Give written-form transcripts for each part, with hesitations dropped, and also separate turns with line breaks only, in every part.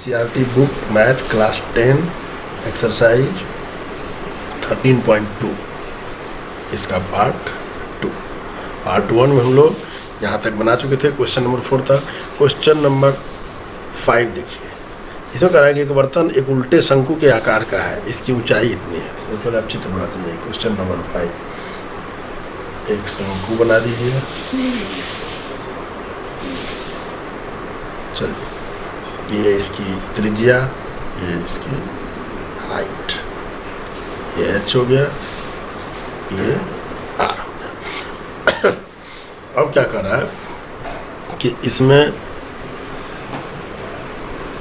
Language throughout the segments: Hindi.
NCERT book math class 10 exercise 13.2 इसका पार्ट 1 में हम लोग यहाँ तक बना चुके थे। क्वेश्चन नंबर 4 तक। क्वेश्चन नंबर 5 देखिए, इसमें कह रहा है कि एक बर्तन एक उल्टे शंकु के आकार का है, इसकी ऊंचाई इतनी है। सबसे पहले आप चित्र बनाते जाइए। क्वेश्चन नंबर 5, एक शंकु बना दीजिए। चलिए, ये इसकी त्रिज्या, ये इसकी हाइट, ये h हो गया, ये r हो गया। अब क्या कर रहा है कि इसमें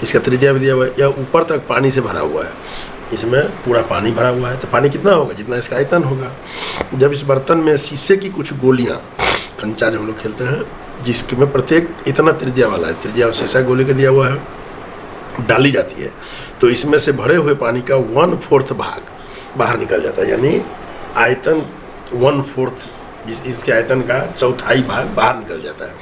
इसका त्रिज्या भी दिया हुआ है, या ऊपर तक पानी से भरा हुआ है। इसमें पूरा पानी भरा हुआ है, तो पानी कितना होगा? जितना इसका आयतन होगा। जब इस बर्तन में शीशे की कुछ गोलियां, कंचा जो हम लोग खेलते हैं, जिसमें प्रत्येक इतना त्रिज्या वाला है, त्रिज्या और शीशा गोली का दिया हुआ है, डाली जाती है, तो इसमें से भरे हुए पानी का 1/4 भाग बाहर निकल जाता है। यानी आयतन 1/4, इसके आयतन का चौथाई भाग बाहर निकल जाता है।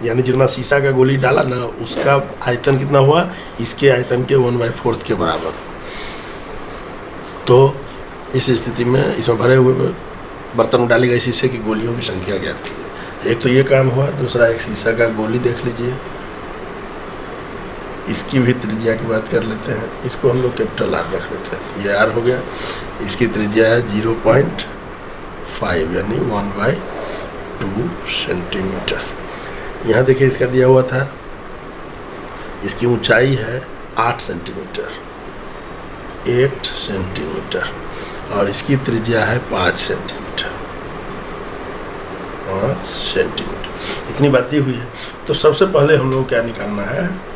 यानी जितना शीशा का गोली डाला ना, उसका आयतन कितना हुआ? इसके आयतन के 1/4 के बराबर। तो इस स्थिति में इसमें भरे हुए बर्तन में डाली गई शीशे की गोलियों की संख्या ज्ञात कीजिए। एक तो ये काम हुआ। दूसरा, एक शीशा का गोली देख लीजिए, इसकी भी त्रिज्या की बात कर लेते हैं। इसको हम लोग कैपिटल R रख लेते हैं। ये R हो गया। इसकी त्रिज्या है 0.5 यानी 1/2 सेंटीमीटर। यहाँ देखिए, इसका दिया हुआ था, इसकी ऊंचाई है 8 सेंटीमीटर, 8 सेंटीमीटर, और इसकी त्रिज्या है 5 सेंटीमीटर, 5 सेंटीमीटर। इतनी बात हुई है। तो सबसे पहले हम लोग क्या निकालना है?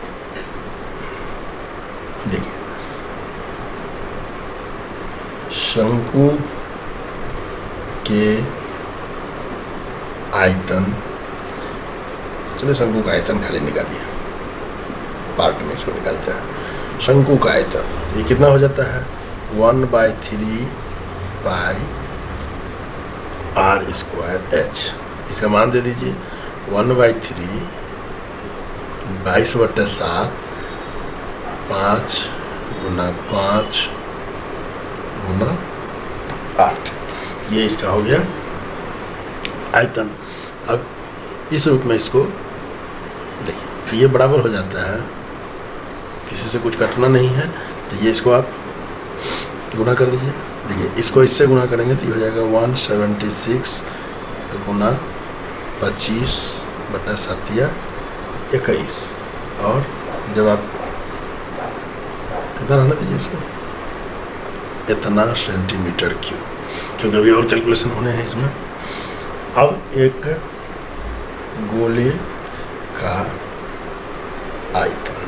देखिए, शंकु के आयतन, चलिए शंकु का आयतन खाली निकालिए, पार्ट में इसको निकालते हैं। शंकु का आयतन तो ये कितना हो जाता है? 1/3 पाई r²h। इसका मान दे दीजिए 1/3 22/7 5 × 5 × 8। ये इसका हो गया आयतन। अब इस रूप में इसको देखिए, तो ये बराबर हो जाता है, किसी से कुछ कटना नहीं है, तो ये इसको आप गुना कर दीजिए। देखिए, इसको इससे गुना करेंगे तो ये हो जाएगा 176 × 25/7 21। और जब आप कितना रहना दीजिए इसको, इतना सेंटीमीटर क्यूब, क्योंकि अभी और कैलकुलेशन होने हैं इसमें। अब एक गोले का आयतन,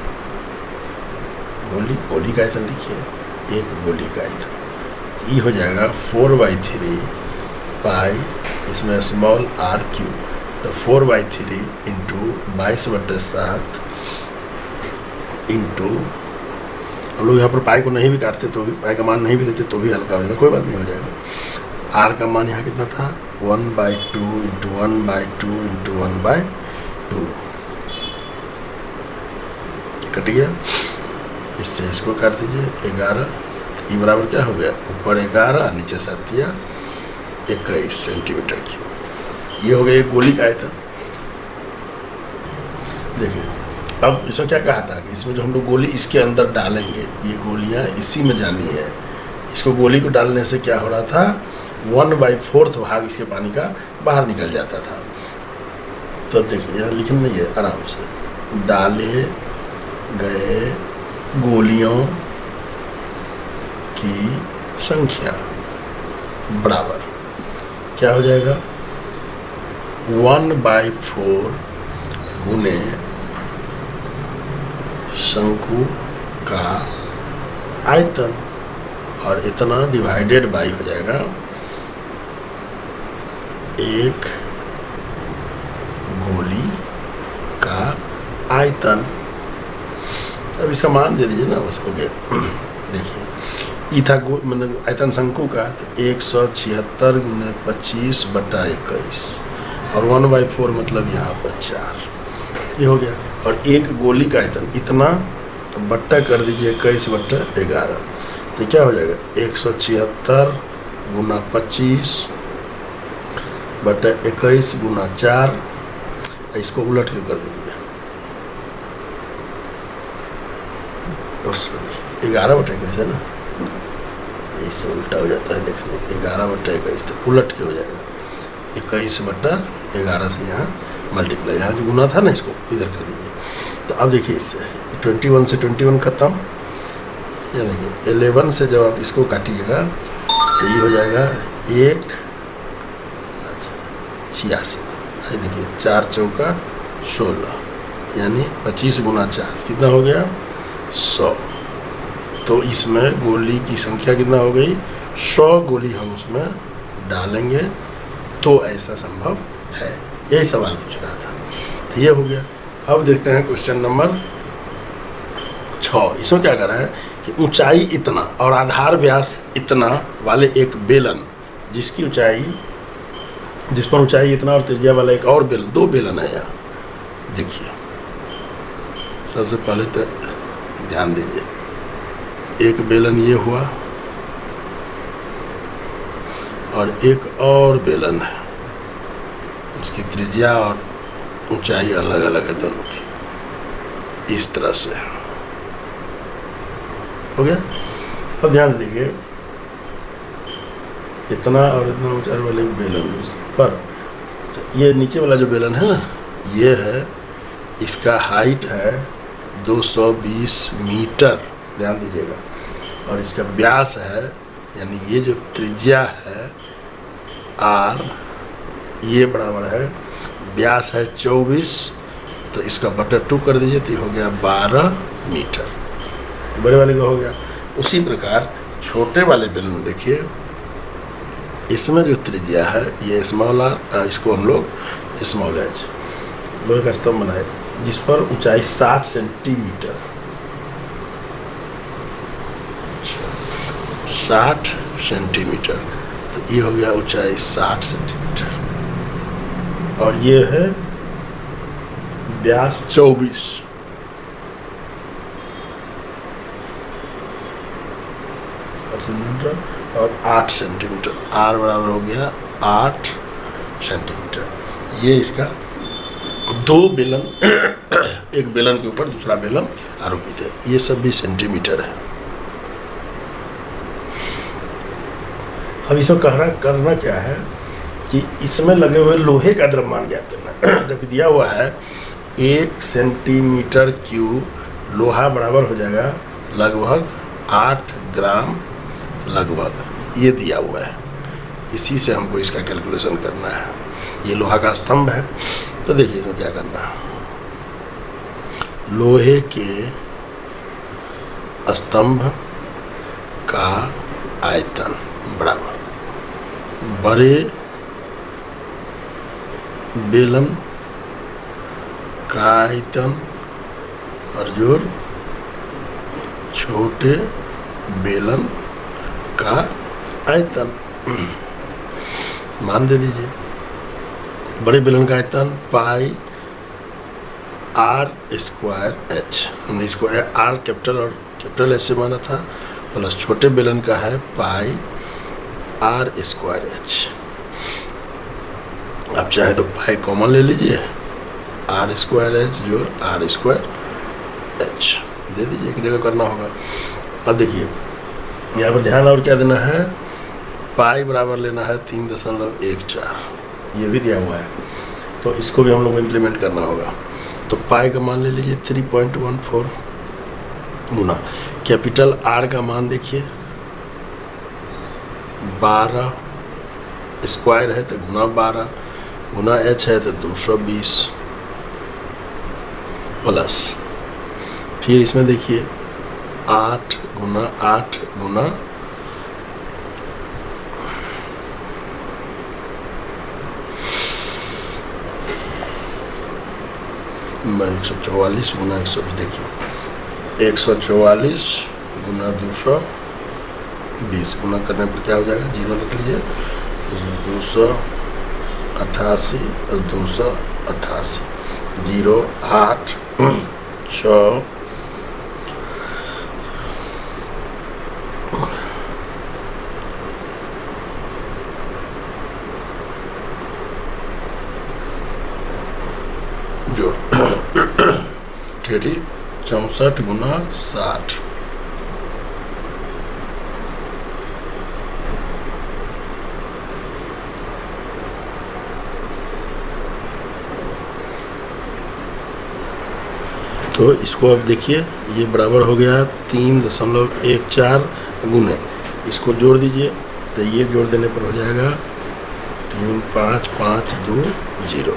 गोली का आयतन लिखिए, एक गोली का आयतन ये हो जाएगा 4/3 पाई, इसमें स्मॉल r³ तो 4/3 × 22/7 इंटू, हम लोग यहाँ पर पाई को नहीं भी काटते तो भी, पाई का मान नहीं भी देते तो भी हल्का हो जाएगा, कोई बात नहीं, हो जाएगा। r का मान यहाँ कितना था? 1/2 × 1/2 × 1/2। ये कट गया, इससे इसको काट दीजिए 11। तो ये बराबर क्या हो गया? ऊपर 11, नीचे 7 या 21 सेंटीमीटर क्यूब। ये हो गया एक गोली का आयतन। देखिए, अब इसमें क्या कहा था कि इसमें जो हम लोग गोली इसके अंदर डालेंगे, ये गोलियां इसी में जानी है। इसको गोली को डालने से क्या हो रहा था? 1/4 भाग इसके पानी का बाहर निकल जाता था। तो देखिए, यहाँ लिखना नहीं है, आराम से, डाले गए गोलियों की संख्या बराबर क्या हो जाएगा? 1/4 गुने शंकु का आयतन, और इतना डिवाइडेड बाई हो जाएगा एक गोली का आयतन। अब इसका मान दे दीजिए ना, उसको देखिए, ई था मतलब आयतन शंकु का, तो 176 × 25/21, और 1/4 मतलब यहाँ पर 4, ये हो गया। और एक गोली का आयतन इतना, तो बट्टा कर दीजिए 21/11, तो क्या हो जाएगा 176 गुना 25 बटा 21 गुना 4, इसको उलट के कर दीजिए, सॉरी 11/21 है ना, इससे उल्टा हो जाता है देखने, 11/21 तो उलट के हो जाएगा 21/11 से यहाँ मल्टीप्लाई, यहाँ जो गुना था ना इसको इधर कर दीजिए। तो अब देखिए इससे 21 से 21 खत्म, यानी कि 11 से जब आप इसको काटिएगा तो ये हो जाएगा 186, देखिए 4 चौका 16, यानी 25 गुना 4 कितना हो गया 100। तो इसमें गोली की संख्या कितना हो गई 100 गोली हम उसमें डालेंगे तो ऐसा संभव है, यही सवाल पूछ रहा था। तो ये हो गया। अब देखते हैं क्वेश्चन नंबर 6। इसमें क्या कर रहा है कि ऊंचाई इतना और आधार व्यास इतना वाले एक बेलन, जिसकी ऊंचाई, जिस पर ऊंचाई इतना और त्रिज्या वाला एक और बेलन, 2 बेलन है यहाँ। देखिए सबसे पहले तो ध्यान दीजिए, एक बेलन ये हुआ और एक और बेलन है, उसकी त्रिज्या और ऊंचाई अलग अलग है दोनों की, इस तरह से हो गया। अब ध्यान से देखिए, इतना और इतना ऊंचाई वाले बेलन इस पर, ये नीचे वाला जो बेलन है ना, ये है, इसका हाइट है 220 मीटर, ध्यान दीजिएगा, और इसका व्यास है, यानी ये जो त्रिज्या है आर, ये बराबर है, व्यास है 24, तो इसका बटा 2 कर दीजिए तो हो गया 12 मीटर, बड़े वाले का हो गया। उसी प्रकार छोटे वाले बेलन देखिए, इसमें जो त्रिज्या है ये स्मॉल आर, इसको हम लोग स्मॉल एच, लोहे का स्तंभ बनाए जिस पर ऊंचाई 60 सेंटीमीटर, 60 सेंटीमीटर, तो ये हो गया ऊंचाई 60 सेंटीमीटर, और ये है व्यास 24, सेंटीमीटर और 8 सेंटीमीटर, आर बराबर हो गया 8 सेंटीमीटर। ये इसका 2 बेलन एक बेलन के ऊपर दूसरा बेलन आरोपित है, ये सब भी सेंटीमीटर है। अब इसको करना क्या है कि इसमें लगे हुए लोहे का द्रव्यमान ज्ञात करना। जब दिया हुआ है 1 सेंटीमीटर क्यूब लोहा बराबर हो जाएगा लगभग 8 ग्राम लगभग, ये दिया हुआ है, इसी से हमको इसका कैलकुलेशन करना है। ये लोहा का स्तंभ है, तो देखिए इसमें क्या करना है, लोहे के स्तंभ का आयतन बराबर बड़े बेलन का आयतन और जोड़ छोटे बेलन का आयतन, मान दे दीजिए। बड़े बेलन का आयतन पाई r²h, हमने इसको r कैपिटल और कैपिटल एच से माना था, प्लस छोटे बेलन का है पाई r²h। आप चाहे तो पाई कॉमन ले लीजिए, r² जोड़ r² h दे दीजिए, एक जगह करना होगा। अब देखिए यहाँ पर ध्यान और क्या देना है, पाई बराबर लेना है 3.14, ये भी दिया हुआ है, तो इसको भी हम लोग को इम्प्लीमेंट करना होगा। तो पाई का मान ले लीजिए 3.14 गुना कैपिटल आर का मान देखिए 12 स्क्वायर है तो गुना 12 गुना एच है तो 220 प्लस, फिर इसमें देखिए 8 गुना 8 गुना मैं 144 गुना 120, देखिए 144 गुना 220 गुना करने पर क्या हो जाएगा, 0 लिख लीजिए, 288 और 288, 0 8 6 टेढ़ी 64 गुना 60। तो इसको अब देखिए, ये बराबर हो गया 3.14 गुने, इसको जोड़ दीजिए तो ये जोड़ देने पर हो जाएगा 35520।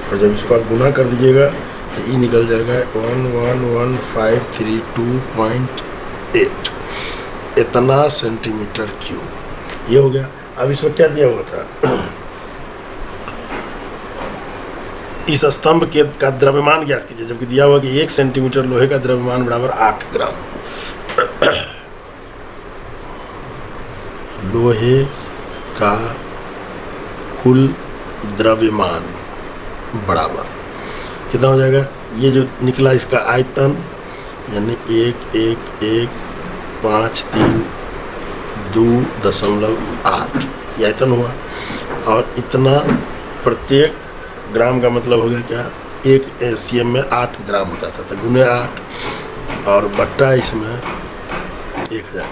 और जब इसको आप गुना कर दीजिएगा तो ये निकल जाएगा 111,532.8, इतना सेंटीमीटर क्यूब। ये हो गया। अब इसमें क्या दिया हुआ था, इस स्तंभ के का द्रव्यमान ज्ञात कीजिए, जबकि दिया हुआ कि 1 सेंटीमीटर लोहे का द्रव्यमान बराबर 8 ग्राम। लोहे का कुल द्रव्यमान बराबर कितना हो जाएगा, ये जो निकला इसका आयतन यानी 11,1,5,3,2.8 ये आयतन हुआ, और इतना प्रत्येक ग्राम का मतलब हो गया क्या, 1 cm में 8 ग्राम होता था, तो गुने 8 और बट्टा इसमें 1000,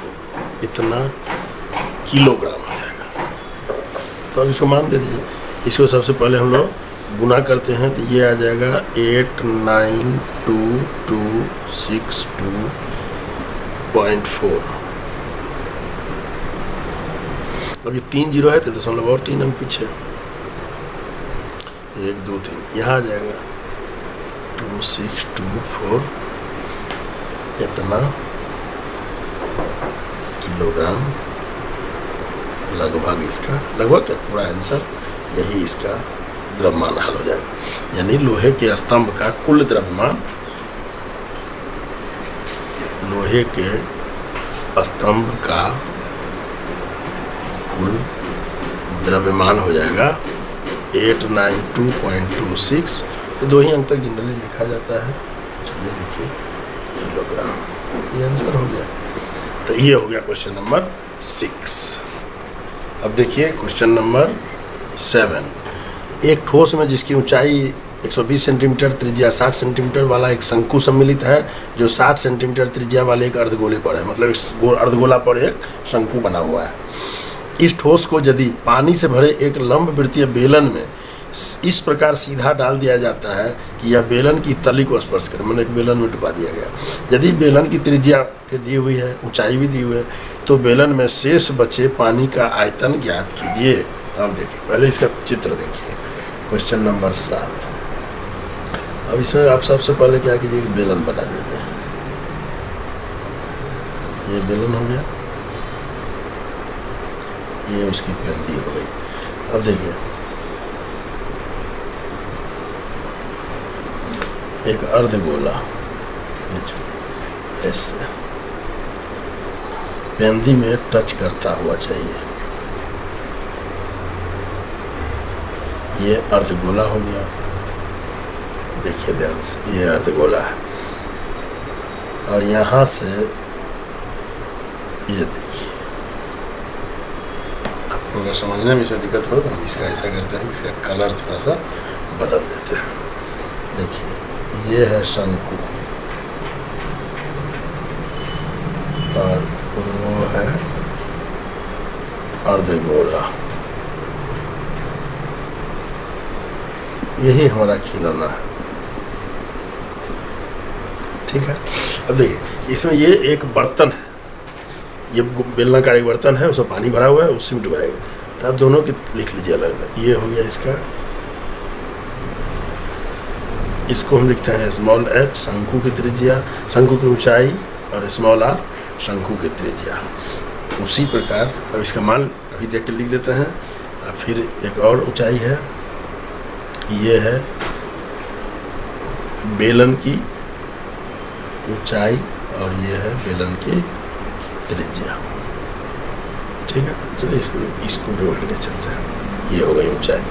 इतना किलोग्राम आ जाएगा। तो अब इसको मान दे दीजिए। इसको सबसे पहले हम लोग गुना करते हैं तो ये आ जाएगा 892,262.4। अब ये 3 जीरो है तो दशमलव और 3 अंक पीछे, 1 2 3 यहाँ आ जाएगा 2624, इतना किलोग्राम लगभग। इसका लगभग क्या, पूरा आंसर यही इसका द्रव्यमान हल हो जाएगा। यानी लोहे के स्तंभ का कुल द्रव्यमान, लोहे के स्तंभ का कुल द्रव्यमान हो जाएगा 892.26। तो 2 ही अंक तक जनरली लिखा जाता है। चलिए लिखिए किलोग्राम, ये आंसर हो गया। तो ये हो गया क्वेश्चन नंबर 6। अब देखिए क्वेश्चन नंबर 7। एक ठोस में जिसकी ऊंचाई 120 सेंटीमीटर, त्रिज्या 60 सेंटीमीटर वाला एक शंकु सम्मिलित है, जो 60 सेंटीमीटर त्रिज्या वाले एक अर्धगोले पर है, मतलब इस अर्धगोला पर एक शंकु बना हुआ है। इस ठोस को यदि पानी से भरे एक लंबवृत्तीय बेलन में इस प्रकार सीधा डाल दिया जाता है कि यह बेलन की तली को स्पर्श करे, मतलब एक बेलन में डुबा दिया गया। यदि बेलन की त्रिज्या फिर दी हुई है, ऊंचाई भी दी हुई है, तो बेलन में शेष बचे पानी का आयतन ज्ञात कीजिए। अब देखिए, पहले इसका चित्र देखिए, क्वेश्चन नंबर 7। अब इसमें आप सबसे पहले क्या कीजिए, बेलन बना लीजिए। ये बेलन हो गया, ये उसकी पेंदी हो गई। अब देखिए, एक अर्धगोला ऐसे पेंदी में टच करता हुआ चाहिए। ये अर्धगोला हो गया, देखिए ध्यान से, ये अर्धगोला है। और यहाँ से ये देखिए, आपको अगर समझने में इसमें दिक्कत हो तो हम इसका ऐसा करते हैं, इसका कलर थोड़ा सा बदल देते हैं। देखिए, ये है शंकु और वो है अर्धगोला। यही हमारा खिलौना है, ठीक है। अब देखिए, इसमें ये एक बर्तन है, ये बेलनाकार एक बर्तन है, उसमें पानी भरा हुआ है, उसी में डुबाएगा। तो आप दोनों की लिख लीजिए अलग अलग। ये हो गया इसका, इसको हम लिखते हैं स्मॉल h शंकु की त्रिज्या, शंकु की ऊंचाई, और स्मॉल r शंकु की त्रिज्या। उसी प्रकार अब इसका मान अभी देख के लिख देते हैं। अब फिर एक और ऊंचाई है, ये है बेलन की ऊंचाई और ये है बेलन की त्रिज्या, ठीक है। चलिए इसको भी लेने चलते हैं। ये हो गई ऊंचाई।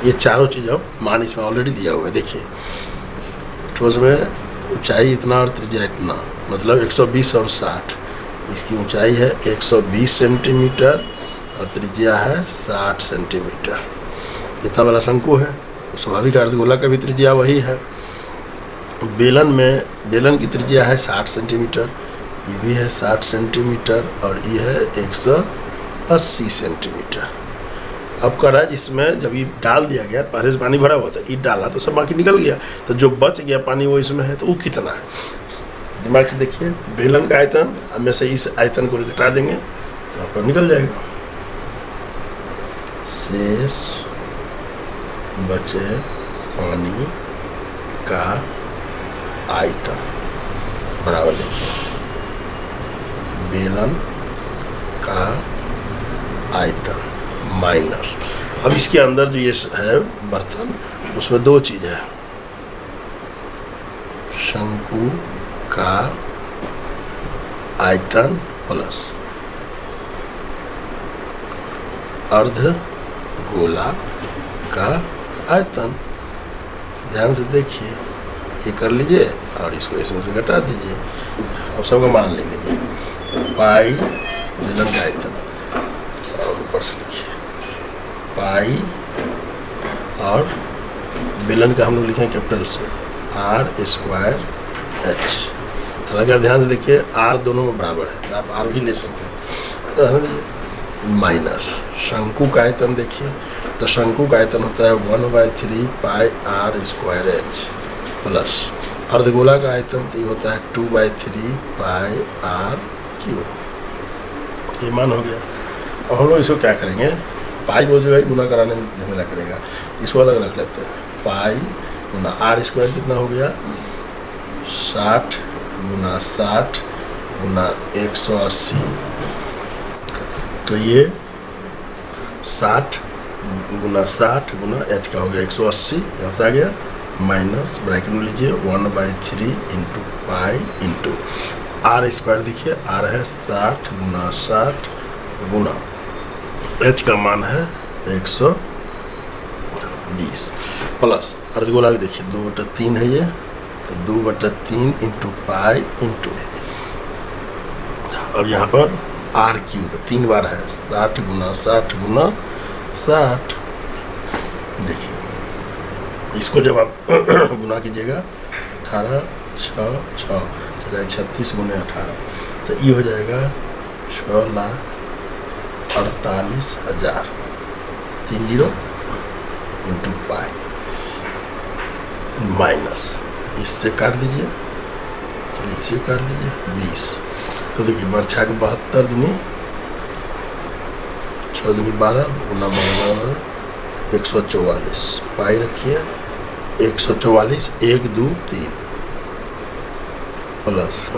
ये चारों चीज़ अब मान इसमें ऑलरेडी दिया हुआ है। देखिए, ठोस में ऊंचाई इतना और त्रिज्या इतना, मतलब 120 और 60। इसकी ऊंचाई है 120 सेंटीमीटर और त्रिज्या है 60 सेंटीमीटर। इतना बड़ा शंकु है, स्वाभाविक अर्धगोला का भी त्रिज्या वही है। बेलन की त्रिज्या है 60 सेंटीमीटर, ये भी है 60 सेंटीमीटर और ये है 180 सेंटीमीटर। अब कर रहा है जिसमें जब ये डाल दिया गया, पहले से पानी भरा हुआ था, ईट डाला तो सब बाकी निकल गया, तो जो बच गया पानी वो इसमें है, तो वो कितना है दिमाग से देखिए। बेलन का आयतन हमें से इस आयतन को घटा देंगे तो आपका निकल जाएगा। शेष बचे पानी का आयतन बराबर लिखिए बेलन का आयतन माइनस। अब इसके अंदर जो ये है बर्तन, उसमें दो चीज है, शंकु का आयतन प्लस अर्ध गोला का आयतन। ध्यान से देखिए, ये कर लीजिए और इसको इसमें से घटा दीजिए और सबका मान ले लीजिए। पाई बेलन का आयतन और ऊपर से लिखिए पाई, और बेलन का हम लोग लिखेंगे कैपिटल से R स्क्वायर H। हालांकि आप ध्यान से देखिए R दोनों में बराबर है, आप R भी ले सकते हैं। तो माइनस शंकु का आयतन देखिए, तो शंकु का आयतन होता है 1/3 पाई R स्क्वायर H प्लस अर्धगोला का आयतन तो ये होता है 2/3 पाई R क्यूब। ये मान हो गया। अब हम लोग इसको क्या करेंगे, पाई हो जाएगा, गुना कराने में झमेला करेगा, इसको अलग रख लेते हैं। पाई गुना R स्क्वायर कितना हो गया 60 गुना 60 गुना 180, तो ये 60 गुना 60 गुना H का हो गया 180, यहाँ से आ गया माइनस ब्रैकेट में लीजिए 1/3 into pi into R square. देखिए R है 60 गुना 60 गुना H का मान है 120 प्लस अर्धगोला भी देखिए 2/3 है ये, तो 2/3 इंटू पाई इंटू, अब यहाँ पर R क्यूब तो 3 बार है 60 गुना 60 गुना 60। देखिए इसको जब आप गुना कीजिएगा 18 6 6 36 गुने 18, तो ये हो जाएगा 6,48,000 30 इंटू पाई माइनस इससे काट दीजिए, चलिए इसे काट दीजिए 20। तो देखिए वर्षा के 72 दुनी 6 दुनी 12 गुना 12 144 पाई रखिए 144 1 2 3 प्लस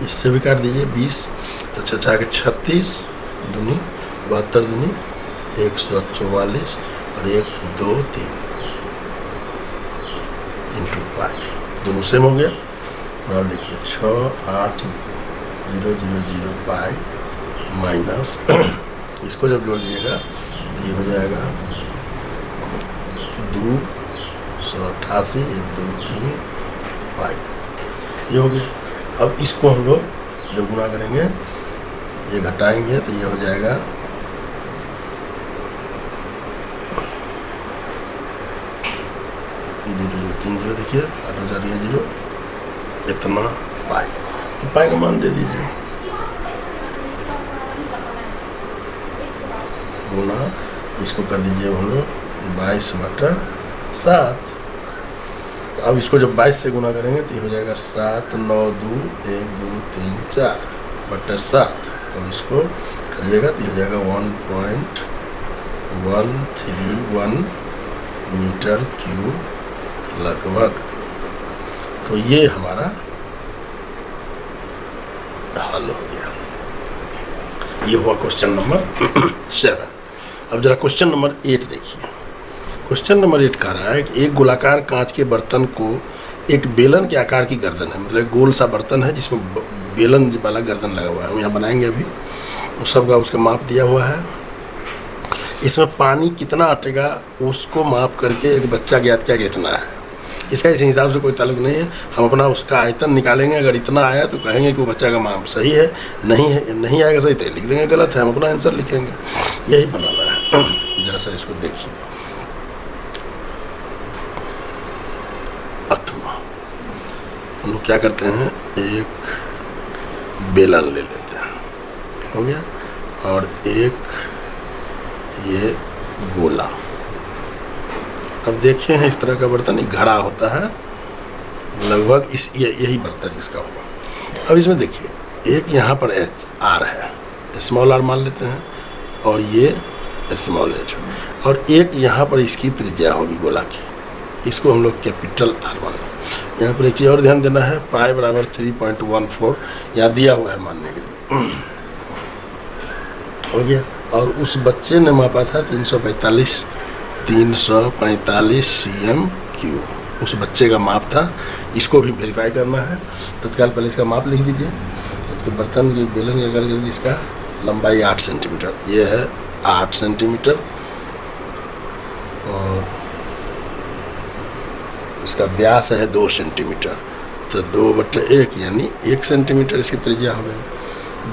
इससे भी काट दीजिए 20, तो 6 के 36 दुनी 72 दुनी 144 और 1 2 3 इंटू पाई, दोनों सेम हो गया। और देखिए 6 8 0 0 0 पाई माइनस इसको जब जोड़ दीजिएगा तो ये हो जाएगा 288 1 2 3 पाई, ये हो गया। अब इसको हम लोग जब गुना करेंगे ये घटाएंगे तो ये हो जाएगा 0 देखिए 8,000 इतना पाई, तो पाई का मान दे दीजिए गुना इसको कर दीजिए हम लोग 22/7। अब इसको जब 22 से गुना करेंगे तो ये हो जाएगा 7 9 2 1 2 3 4/7, और इसको करिएगा तो ये हो जाएगा 1.131 मीटर क्यूब लगभग। तो ये हमारा हल हो गया। ये हुआ क्वेश्चन नंबर 7। अब जरा क्वेश्चन नंबर 8 देखिए। क्वेश्चन नंबर 8 कह रहा है कि एक गोलाकार कांच के बर्तन को एक बेलन के आकार की गर्दन है, मतलब एक गोल सा बर्तन है जिसमें बेलन वाला गर्दन लगा हुआ है, हम यहाँ बनाएंगे अभी, उस सब का उसका माप दिया हुआ है। इसमें पानी कितना अटेगा उसको माप करके एक बच्चा ज्ञात किया कितना है। इसका इस हिसाब से कोई ताल्लुक नहीं है, हम अपना उसका आयतन निकालेंगे, अगर इतना आया तो कहेंगे कि वो बच्चा का माप सही है, नहीं आएगा सही तो लिख देंगे गलत है, हम अपना आंसर लिखेंगे। यही बनाना है। जरा सा इसको देखिए, 8वां। हम लोग क्या करते हैं, एक बेलन ले लेते हैं, हो गया, और एक ये गोला। अब देखे हैं इस तरह का बर्तन, एक घड़ा होता है लगभग यही बर्तन इसका होगा। अब इसमें देखिए, एक यहाँ पर आर है, स्मॉल आर मान लेते हैं, और ये स्मॉल एच, और एक यहाँ पर इसकी त्रिज्या होगी गोला की, इसको हम लोग कैपिटल आर मान लें। यहाँ पर एक चीज़ और ध्यान देना है, पाई बराबर 3.14 यहाँ दिया हुआ है मानने के लिए, हो गया। और उस बच्चे ने मापा था 345 cm3, उस बच्चे का माप था। इसको भी वेरीफाई करना है, तत्काल पहले इसका माप लिख दीजिए। इसके बर्तन की बेलन का कर जिसका लंबाई 8 सेंटीमीटर, ये है 8 सेंटीमीटर, और इसका व्यास है 2 सेंटीमीटर, तो 2/1 यानी 1 सेंटीमीटर इसकी त्रिज्या हो गई।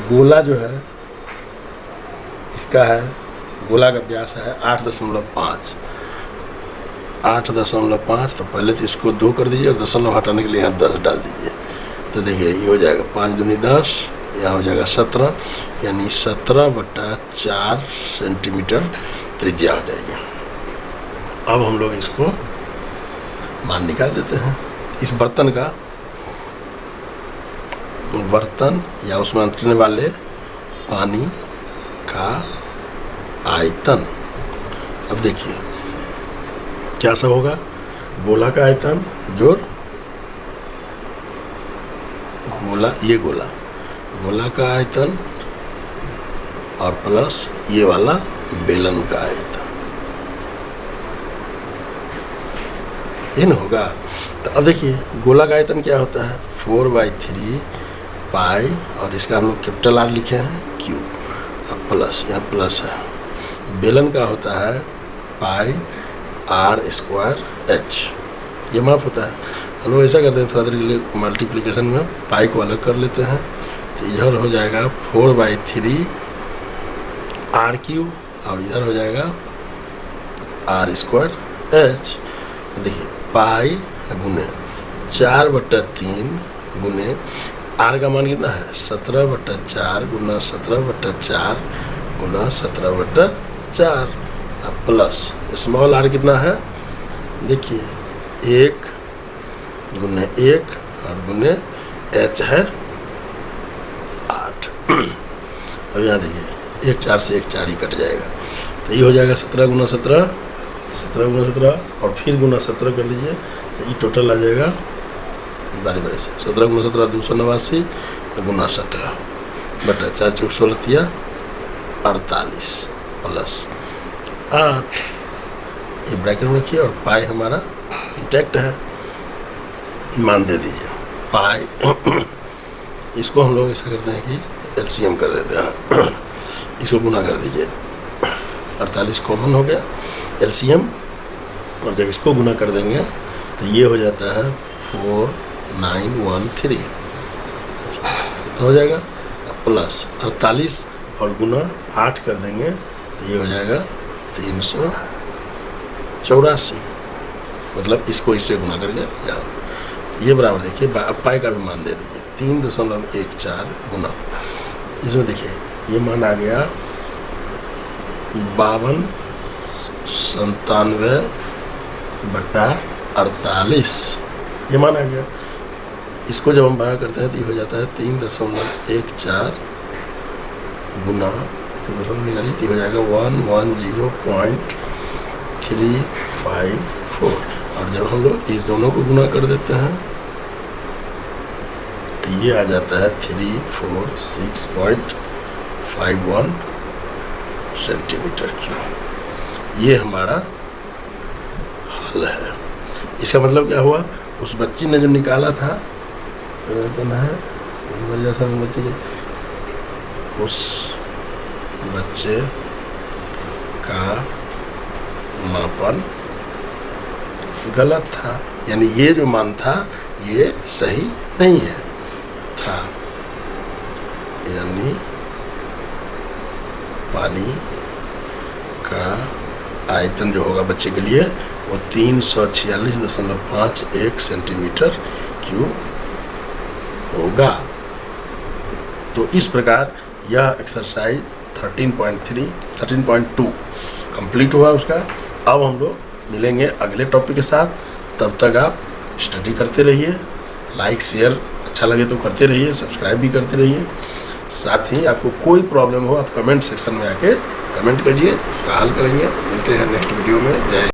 गोला जो है इसका है, गोला का व्यास है 8.5, 8.5, तो पहले तो इसको 2 कर दीजिए और दशमलव हटाने के लिए यहाँ 10 डाल दीजिए, तो देखिए ये हो जाएगा 5 दूनी 10, यहाँ हो जाएगा 17, यानी 17/4 सेंटीमीटर त्रिज्या हो जाएगी। अब हम लोग इसको मान निकाल देते हैं। इस बर्तन का, बर्तन या उसमें अंटने वाले पानी का आयतन, अब देखिए क्या सब होगा, गोला का आयतन जोड़ गोला, ये गोला का आयतन, और प्लस ये वाला बेलन का आयतन, ये न होगा। तो अब देखिए गोला का आयतन क्या होता है, 4/3 पाई, और इसका हम लोग कैपिटल आर लिखे हैं क्यू, अब प्लस, यहाँ प्लस है। बेलन का होता है पाई r² h, ये माप होता है। हम लोग ऐसा करते हैं, थोड़ा देर के लिए मल्टीप्लिकेशन में पाई को अलग कर लेते हैं, तो इधर हो जाएगा 4/3 r³ और इधर हो जाएगा r² h। देखिए पाई गुने 4/3 गुने आर का मान कितना है 17/4 गुना 17/4 गुना 17/4, अब प्लस स्मॉल आर कितना है, देखिए 1 गुने 1 और गुने एच है 8। अब यहाँ देखिए 1 4 से 1 4 ही कट जाएगा, तो ये हो जाएगा 17 गुना 17, 17 गुना 17 और फिर गुना 17 कर लीजिए, तो ये टोटल आ जाएगा बारी बारी से 17 गुना 17 289 गुना 17 बटा 4 चौक 16 48 प्लस 8, ये ब्रैकेट में रखिए, और पाई हमारा इंटैक्ट है, मान दे दीजिए पाई। इसको हम लोग ऐसा करते हैं कि एलसीएम कर देते हैं, इसको गुना कर दीजिए, 48 कॉमन हो गया एलसीएम, और जब इसको गुना कर देंगे तो ये हो जाता है 4913, इतना हो जाएगा। प्लस 48 और गुना 8 कर देंगे तो ये हो जाएगा 384, मतलब इसको इससे गुना करके यहाँ ये बराबर देखिए, पाई का भी मान दे दीजिए 3.14 गुना, इसमें देखिए ये मान आ गया 5297/48, ये मान आ गया। इसको जब हम भाग करते हैं तो ये हो जाता है 3.14 गुना, इसमें दशमलव निकालिए तो हो जाएगा 110.354, और जब हम लोग इस दोनों को गुना कर देते हैं तो ये आ जाता है 346.51 सेंटीमीटर क्यूब। ये हमारा हल है। इसका मतलब क्या हुआ, उस बच्ची ने जो निकाला था बच्चे के, उस बच्चे का मापन गलत था, यानी ये जो मान था ये सही नहीं है था, यानी पानी का आयतन जो होगा बच्चे के लिए वो 346.51 सेंटीमीटर क्यूब होगा। तो इस प्रकार यह एक्सरसाइज 13.2 कंप्लीट हुआ उसका। अब हम लोग मिलेंगे अगले टॉपिक के साथ। तब तक आप स्टडी करते रहिए, लाइक शेयर अच्छा लगे तो करते रहिए, सब्सक्राइब भी करते रहिए। साथ ही आपको कोई प्रॉब्लम हो आप कमेंट सेक्शन में आके कमेंट कीजिए, उसका हल करेंगे। मिलते हैं नेक्स्ट वीडियो में। जय